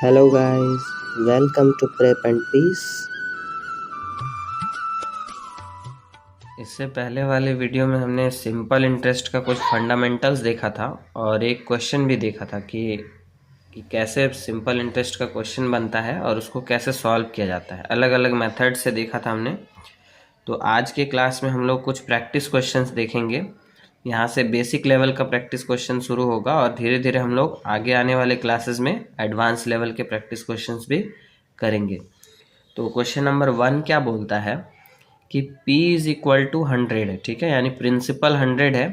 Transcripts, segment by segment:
Hello guys, welcome to Prep and Peace। इससे पहले वाले वीडियो में हमने सिंपल इंटरेस्ट का कुछ फंडामेंटल्स देखा था और एक क्वेश्चन भी देखा था कि कैसे सिंपल इंटरेस्ट का क्वेश्चन बनता है और उसको कैसे सॉल्व किया जाता है। अलग अलग मेथड से देखा था हमने। तो आज के क्लास में हम लोग कुछ प्रैक्टिस क्वेश्चंस देखेंगे। यहाँ से बेसिक लेवल का प्रैक्टिस क्वेश्चन शुरू होगा और धीरे धीरे हम लोग आगे आने वाले क्लासेस में एडवांस लेवल के प्रैक्टिस क्वेश्चंस भी करेंगे। तो क्वेश्चन नंबर 1 क्या बोलता है कि P इज इक्वल टू 100 है, ठीक है, यानी प्रिंसिपल 100 है,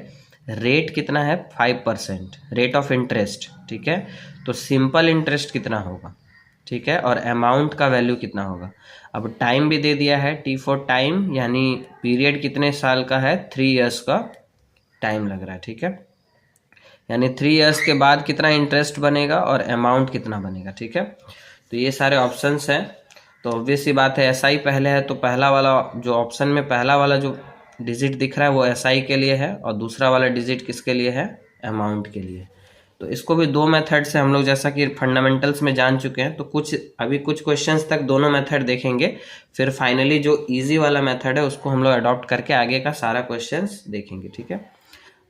रेट कितना है 5%, रेट ऑफ इंटरेस्ट, ठीक है। तो सिंपल इंटरेस्ट कितना होगा, ठीक है, और अमाउंट का वैल्यू कितना होगा। अब टाइम भी दे दिया है, T फॉर टाइम, यानी पीरियड कितने साल का है, 3 इयर्स का टाइम लग रहा है, ठीक है, यानी 3 इयर्स के बाद कितना इंटरेस्ट बनेगा और अमाउंट कितना बनेगा, ठीक है। तो ये सारे ऑप्शंस हैं। तो ऑब्वियस सी बात है एसआई पहले है, तो पहला वाला जो ऑप्शन में पहला वाला जो डिजिट दिख रहा है वो एसआई के लिए है और दूसरा वाला डिजिट किसके लिए है, अमाउंट के लिए। तो इसको भी दो मेथड से हम लोग जैसा कि फंडामेंटल्स में जान चुके हैं, तो कुछ क्वेश्चंस तक दोनों मेथड देखेंगे, फिर फाइनली जो इजी वाला मेथड है उसको हम लोग अडॉप्ट करके आगे का सारा क्वेश्चंस देखेंगे, ठीक है।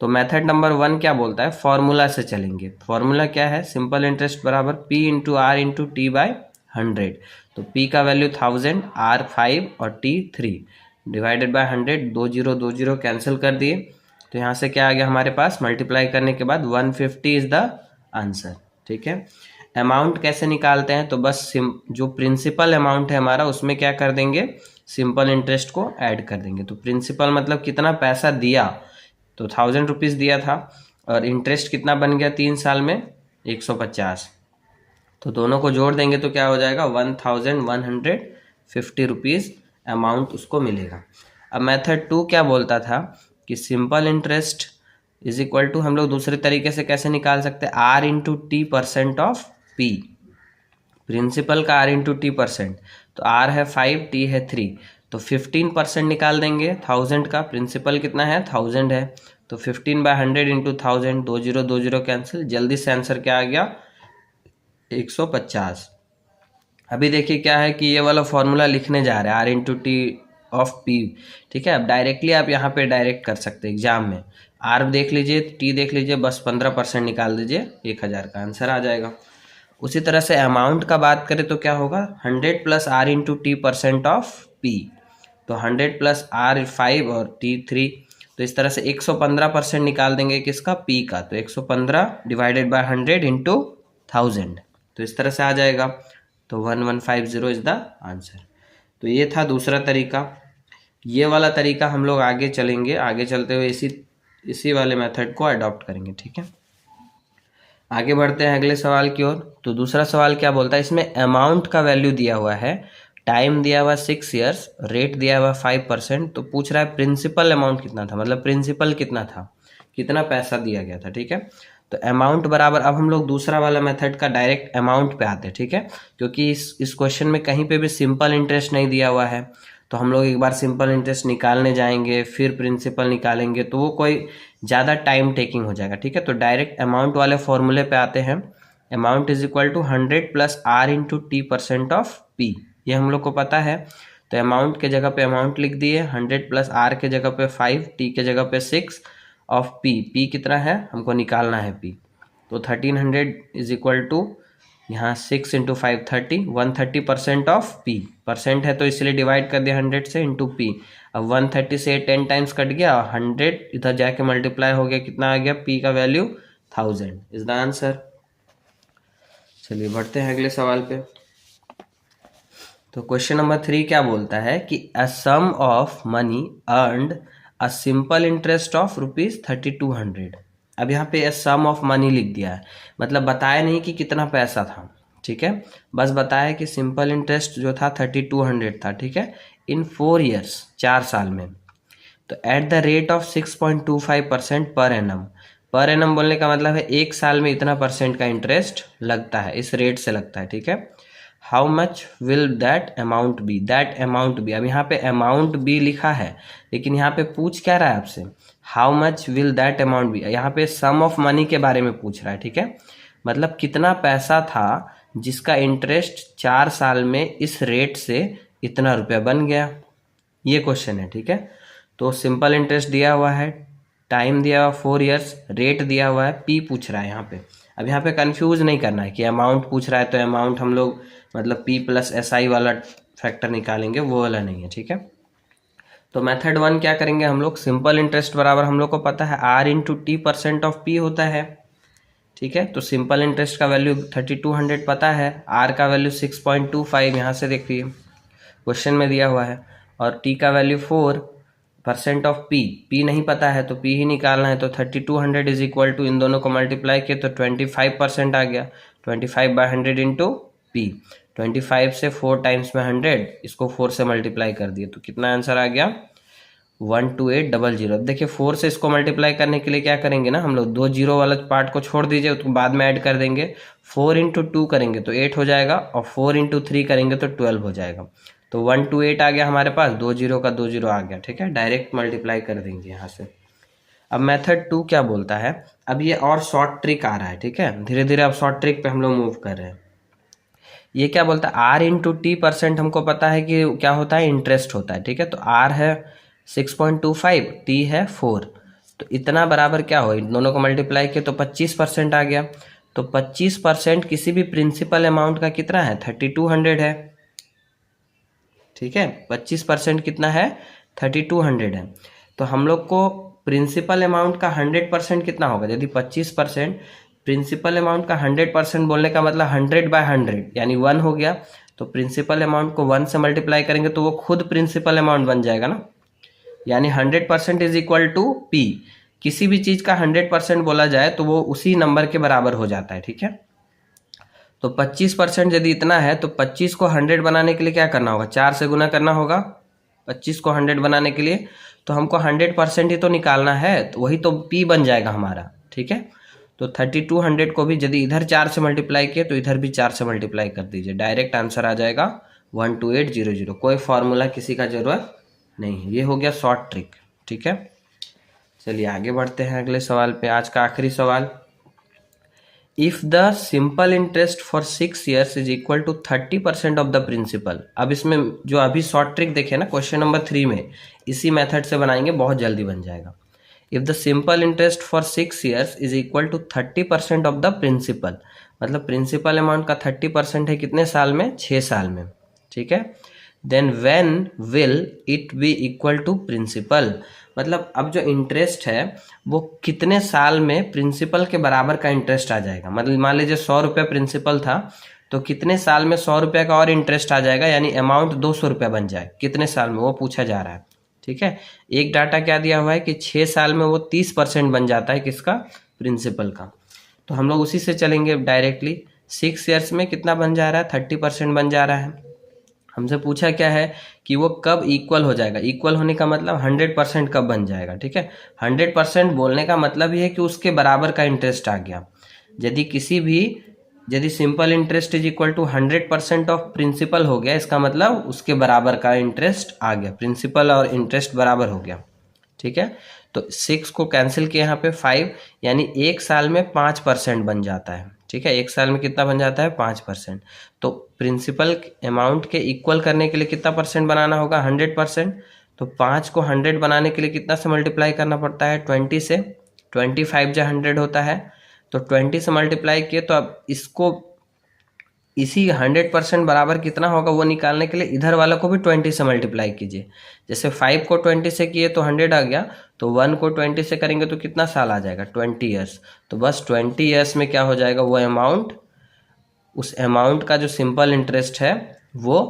तो मेथड नंबर 1 क्या बोलता है, फॉर्मूला से चलेंगे। फॉर्मूला क्या है, सिंपल इंटरेस्ट बराबर P into R into T by 100। तो P का वैल्यू 1000, R 5 और T 3 डिवाइडेड बाय 100, 20 कैंसिल कर दिए। तो यहाँ से क्या आ गया हमारे पास, मल्टीप्लाई करने के बाद 150 इज द आंसर, ठीक है। अमाउंट कैसे निकालते हैं, तो बस जो प्रिंसिपल अमाउंट है हमारा उसमें क्या कर देंगे, सिंपल इंटरेस्ट को ऐड कर देंगे। तो प्रिंसिपल मतलब कितना पैसा दिया, तो 1000 रुपीज़ दिया था और इंटरेस्ट कितना बन गया 3 साल में, 150। तो दोनों को जोड़ देंगे तो क्या हो जाएगा, 1150 रुपीज़ अमाउंट उसको मिलेगा। अब मेथड 2 क्या बोलता था कि simple interest is equal to, हम लोग दूसरे तरीके से कैसे निकाल सकते हैं, R into T percent of P। Principal का R इंटू टी परसेंट, तो R है 5, T है 3, तो 15% निकाल देंगे 1000 का, प्रिंसिपल कितना है 1000 है, तो 15 बाय 100 इंटू 1000, 20 कैंसिल, जल्दी से आंसर क्या आ गया 150। अभी देखिए क्या है कि ये वाला फॉर्मूला लिखने जा रहे हैं R into T of P, ठीक है। अब डायरेक्टली आप यहाँ पे डायरेक्ट कर सकते हैं एग्जाम में, R देख लीजिए, T देख लीजिए, बस 15% निकाल दीजिए, 1000 का आंसर आ जाएगा। उसी तरह से अमाउंट का बात करें तो क्या होगा, 100 plus R into T percent of P, तो 100 प्लस R 5 और T 3, तो इस तरह से 115% निकाल देंगे किसका, P का, तो 115 डिवाइडेड बाय 100 इंटू 1000, तो इस तरह से आ जाएगा, तो 1150 इज द आंसर। तो ये था दूसरा तरीका। ये वाला तरीका हम लोग आगे चलेंगे, आगे चलते हुए इसी वाले मेथड को अडॉप्ट करेंगे, ठीक है। आगे बढ़ते हैं अगले सवाल की ओर। तो दूसरा सवाल क्या बोलता है, इसमें अमाउंट का वैल्यू दिया हुआ है, टाइम दिया हुआ 6 इयर्स, रेट दिया हुआ 5%, तो पूछ रहा है प्रिंसिपल अमाउंट कितना था, मतलब प्रिंसिपल कितना था, कितना पैसा दिया गया था, ठीक है। तो अमाउंट बराबर, अब हम लोग दूसरा वाला मेथड का डायरेक्ट अमाउंट पे आते हैं, ठीक है, क्योंकि इस क्वेश्चन में कहीं पे भी सिंपल इंटरेस्ट नहीं दिया हुआ है, तो हम लोग एक बार सिंपल इंटरेस्ट निकालने जाएंगे फिर प्रिंसिपल निकालेंगे तो वो कोई ज़्यादा टाइम टेकिंग हो जाएगा, ठीक है। तो डायरेक्ट अमाउंट वाले फॉर्मूले पे आते हैं। Amount is equal to 100 plus R into T percent of P, ये हम लोग को पता है। तो अमाउंट के जगह पे अमाउंट लिख दिए, 100 प्लस R के जगह पे 5, T के जगह पे 6 ऑफ P कितना है हमको निकालना है P, तो 1300 इज इक्वल टू, यहाँ 6 इंटू 5 30, 130% ऑफ P, परसेंट है तो इसलिए डिवाइड कर दिया 100 से इंटू P। अब 130 से 10 टाइम्स कट गया, 100 इधर जाके मल्टीप्लाई हो गया, कितना आ गया, P का वैल्यू 1000 इज द आंसर। चलिए बढ़ते हैं अगले सवाल पे। तो क्वेश्चन नंबर 3 क्या बोलता है कि a sum of money earned a simple interest of ₹3200। अब यहाँ पे सम ऑफ मनी लिख दिया है, मतलब बताया नहीं कि कितना पैसा था, ठीक है, बस बताया कि सिंपल इंटरेस्ट जो था 3200 था, ठीक है, इन 4 ईयर्स, 4 साल में, तो at the rate of 6.25% per annum. Per annum बोलने का मतलब है एक साल में इतना परसेंट का इंटरेस्ट लगता है, इस रेट से लगता है, ठीक है। How much will that amount be, that amount be, अब यहाँ पे अमाउंट बी लिखा है लेकिन यहाँ पे पूछ क्या रहा है आपसे, how much will that amount be, यहाँ पे सम ऑफ मनी के बारे में पूछ रहा है, ठीक है, मतलब कितना पैसा था जिसका इंटरेस्ट 4 साल में इस रेट से इतना रुपया बन गया। ये क्वेश्चन है, ठीक है। तो सिंपल इंटरेस्ट दिया हुआ है, टाइम दिया हुआ 4 इयर्स, रेट दिया हुआ है, पी पूछ रहा है यहाँ पे। अब यहाँ पे कंफ्यूज नहीं करना है कि अमाउंट पूछ रहा है तो अमाउंट हम लोग मतलब पी प्लस एस आई वाला फैक्टर निकालेंगे, वो वाला नहीं है, ठीक है। तो मेथड 1 क्या करेंगे हम लोग, सिंपल इंटरेस्ट बराबर हम लोग को पता है R into T percent of P होता है, ठीक है। तो सिंपल इंटरेस्ट का वैल्यू 3200 पता है, आर का वैल्यू 6.25 यहाँ से देखिए क्वेश्चन में दिया हुआ है, और टी का वैल्यू 4% ऑफ पी नहीं पता है तो पी ही निकालना है। तो 3200 इज इक्वल टू, इन दोनों को मल्टीप्लाई किए तो 25% आ गया, 25/100 इंटू पी, 25 से 4 टाइम्स में 100, इसको 4 से मल्टीप्लाई कर दिए तो कितना आंसर आ गया 12800। अब देखिए 4 से इसको मल्टीप्लाई करने के लिए क्या करेंगे ना हम लोग, 2 जीरो वाला पार्ट को छोड़ दीजिए, उसको बाद में ऐड कर देंगे। 4 इंटू 2 करेंगे तो 8 हो जाएगा, और 4 इंटू 3 करेंगे तो 12 हो जाएगा। तो 128 आ गया हमारे पास, 2 जीरो का 2 जीरो आ गया, ठीक है। डायरेक्ट मल्टीप्लाई कर देंगे यहाँ से। अब मेथड 2 क्या बोलता है, अब ये और शॉर्ट ट्रिक आ रहा है, ठीक है। धीरे धीरे अब शॉर्ट ट्रिक पे हम लोग मूव कर रहे हैं। ये क्या बोलता है, आर इंटू टी परसेंट हमको पता है कि क्या होता है, इंटरेस्ट होता है, ठीक है। तो आर है 6.25, टी है 4, तो इतना बराबर क्या हो, इन दोनों को मल्टीप्लाई किया तो 25% आ गया। तो 25% किसी भी प्रिंसिपल अमाउंट का कितना है, 3200 है, ठीक है। 25% कितना है, 3200 है। तो हम लोग को प्रिंसिपल अमाउंट का 100% कितना होगा, यदि 25% प्रिंसिपल अमाउंट का 100% बोलने का मतलब 100/100 यानी 1 हो गया। तो प्रिंसिपल अमाउंट को 1 से मल्टीप्लाई करेंगे तो वो खुद प्रिंसिपल अमाउंट बन जाएगा ना, यानी 100% इज इक्वल टू पी। किसी भी चीज का 100% बोला जाए तो वो उसी नंबर के बराबर हो जाता है, ठीक है। तो 25% यदि इतना है तो 25 को 100 बनाने के लिए क्या करना होगा, 4 से गुना करना होगा 25 को 100 बनाने के लिए। तो हमको 100% ही तो निकालना है, तो वही तो पी बन जाएगा हमारा, ठीक है। तो 3200 को भी यदि इधर 4 से मल्टीप्लाई किए तो इधर भी 4 से मल्टीप्लाई कर दीजिए, डायरेक्ट आंसर आ जाएगा 12800। कोई फॉर्मूला किसी का जरूरत नहीं है। ये हो गया शॉर्ट ट्रिक, ठीक है। चलिए आगे बढ़ते हैं अगले सवाल पे, आज का आखिरी सवाल। If the simple interest for 6 years is equal to 30% of the principal. अब इसमें जो अभी शॉर्ट ट्रिक देखे ना क्वेश्चन नंबर 3 में, इसी मेथड से बनाएंगे, बहुत जल्दी बन जाएगा। If the simple interest for 6 years is equal to 30% of the principal, मतलब प्रिंसिपल अमाउंट का 30% है कितने साल में, 6 साल में, ठीक है। Then when will it be equal to principal, मतलब अब जो इंटरेस्ट है वो कितने साल में प्रिंसिपल के बराबर का इंटरेस्ट आ जाएगा। मतलब मान लीजिए 100 रुपये प्रिंसिपल था, तो कितने साल में 100 रुपये का और इंटरेस्ट आ जाएगा, यानी अमाउंट 200 रुपये बन जाए, कितने साल में वो पूछा जा रहा है, ठीक है। एक डाटा क्या दिया हुआ है कि 6 साल में वो 30% बन जाता है, किसका, प्रिंसिपल का। तो हम लोग उसी से चलेंगे डायरेक्टली। 6 years में कितना बन जा रहा है, 30% बन जा रहा है। हमसे पूछा क्या है कि वो कब इक्वल हो जाएगा, इक्वल होने का मतलब 100% कब बन जाएगा, ठीक है। 100% बोलने का मतलब ये है कि उसके बराबर का इंटरेस्ट आ गया। यदि simple interest is equal to 100% of principal हो गया, इसका मतलब उसके बराबर का इंटरेस्ट आ गया, प्रिंसिपल और इंटरेस्ट बराबर हो गया, ठीक है। तो 6 को कैंसिल किया यहाँ पे 5, यानी 1 साल में 5% बन जाता है, ठीक है। 1 साल में कितना बन जाता है, 5%। तो प्रिंसिपल अमाउंट के इक्वल करने के लिए कितना परसेंट बनाना होगा, 100%। तो 5 को 100 बनाने के लिए कितना से मल्टीप्लाई करना पड़ता है, 20 से। 25 जा 100 होता है, तो 20 से मल्टीप्लाई किए। तो अब इसको इसी 100% बराबर कितना होगा वो निकालने के लिए इधर वाला को भी 20 से मल्टीप्लाई कीजिए। जैसे 5 को 20 से किए तो 100 आ गया, तो 1 को 20 से करेंगे तो कितना साल आ जाएगा, 20 years। तो बस 20 years में क्या हो जाएगा, वो अमाउंट, उस अमाउंट का जो सिंपल इंटरेस्ट है वो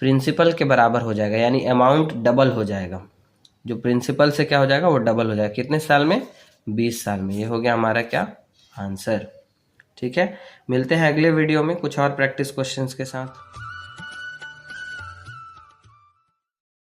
प्रिंसिपल के बराबर हो जाएगा, यानी अमाउंट डबल हो जाएगा। जो प्रिंसिपल से क्या हो जाएगा, वो डबल हो जाएगा, कितने साल में, 20 साल में। ये हो गया हमारा क्या, आंसर, ठीक है। मिलते हैं अगले वीडियो में कुछ और प्रैक्टिस क्वेश्चंस के साथ।